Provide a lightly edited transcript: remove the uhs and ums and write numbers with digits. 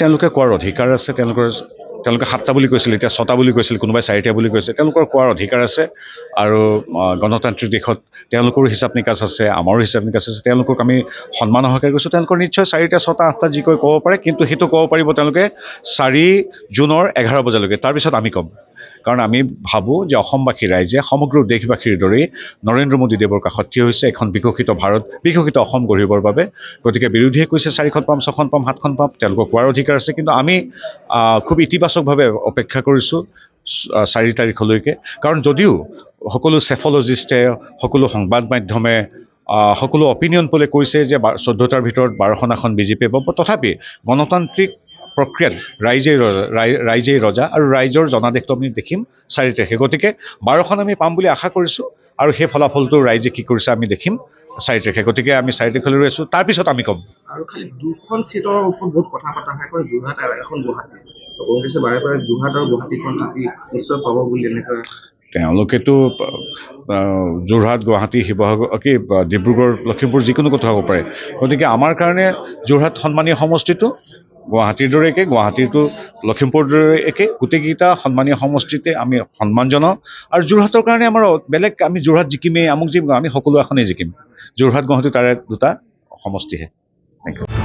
তেওঁলোকে কোৱাৰ অধিকাৰ আছে। তেওঁলোকে 7টা বুলি কৈছিল, এতিয়া 6টা বুলি কৈছিল, কোনোবাই 4টা বুলি কৈছে। তেওঁলোকৰ কোৱাৰ অধিকাৰ আছে আৰু গণতান্ত্ৰিক দেশত তেওঁলোকৰো হিচাপ নিকাচ আছে, আমাৰো হিচাপ নিকাচ আছে। তেওঁলোকক আমি সন্মান সহকাৰে কৈছোঁ। তেওঁলোকৰ নিশ্চয় 4টা 6টা 8টা যি কৈ ক'ব পাৰে, কিন্তু সেইটো ক'ব পাৰিব তেওঁলোকে 4 জুনৰ 11 বজালৈকে। তাৰপিছত আমি ক'ম। কাৰণ আমি ভাবোঁ যে অসমবাসী ৰাইজে সমগ্ৰ দেশবাসীৰ দৰেই নৰেন্দ্ৰ মোদীদেৱৰ কাষত থিয় হৈছে এখন বিকশিত ভাৰত, বিকশিত অসম গঢ়িবৰ বাবে। গতিকে বিৰোধীয়ে কৈছে 4খন পাম, 6খন পাম, 7খন পাম, তেওঁলোকৰ কোৱাৰ অধিকাৰ আছে। কিন্তু আমি খুব ইতিবাচকভাৱে অপেক্ষা কৰিছোঁ 4 তাৰিখলৈকে। কাৰণ যদিও সকলো চেফলজিষ্টে, সকলো সংবাদ মাধ্যমে, সকলো অপিনিয়ন পোলে কৈছে যে 14টাৰ ভিতৰত 12খন আসন বিজেপিয়ে পাব, তথাপি গণতান্ত্ৰিক প্ৰক্ৰিয়াত ৰাইজেই ৰজা আৰু ৰাইজৰ জনাদেশটো আমি দেখিম 4 তাৰিখে। গতিকে 12খন আমি পাম বুলি আশা কৰিছোঁ আৰু সেই ফলাফলটো ৰাইজে কি কৰিছে আমি দেখিম 4 তাৰিখে। গতিকে আমি 4 তাৰিখলৈ ৰৈ আছোঁ, তাৰপিছত আমি ক'ম। আৰু খালি 2খন চিটৰ ওপৰত বহুত কথা পতা হয়, এখন যোৰহাট আৰু এখন গুৱাহাটী। কংগ্ৰেছে বাৰে বাৰে যোৰহাট আৰু গুৱাহাটীখন নিশ্চয় পাব বুলি এনেকৈ তেওঁলোকেতো যোৰহাট, গুৱাহাটী, শিৱসাগৰ, ডিব্ৰুগড়, লখিমপুৰ যিকোনো কথা হ'ব পাৰে। গতিকে আমাৰ কাৰণে যোৰহাট সন্মানীয় সমষ্টিটো গুৱাহাটীৰ দৰে একে, গুৱাহাটীৰটো লখিমপুৰৰ দৰে একে। গোটেইকেইটা সন্মানীয় সমষ্টিতে আমি সন্মান জনাওঁ। আৰু যোৰহাটৰ কাৰণে আমাৰ বেলেগ, আমি যোৰহাট জিকিমেই, আমুক জিকিম, আমি সকলো আসনেই জিকিম। যোৰহাট, গুৱাহাটী তাৰে 2টা সমষ্টিহে। Thank U.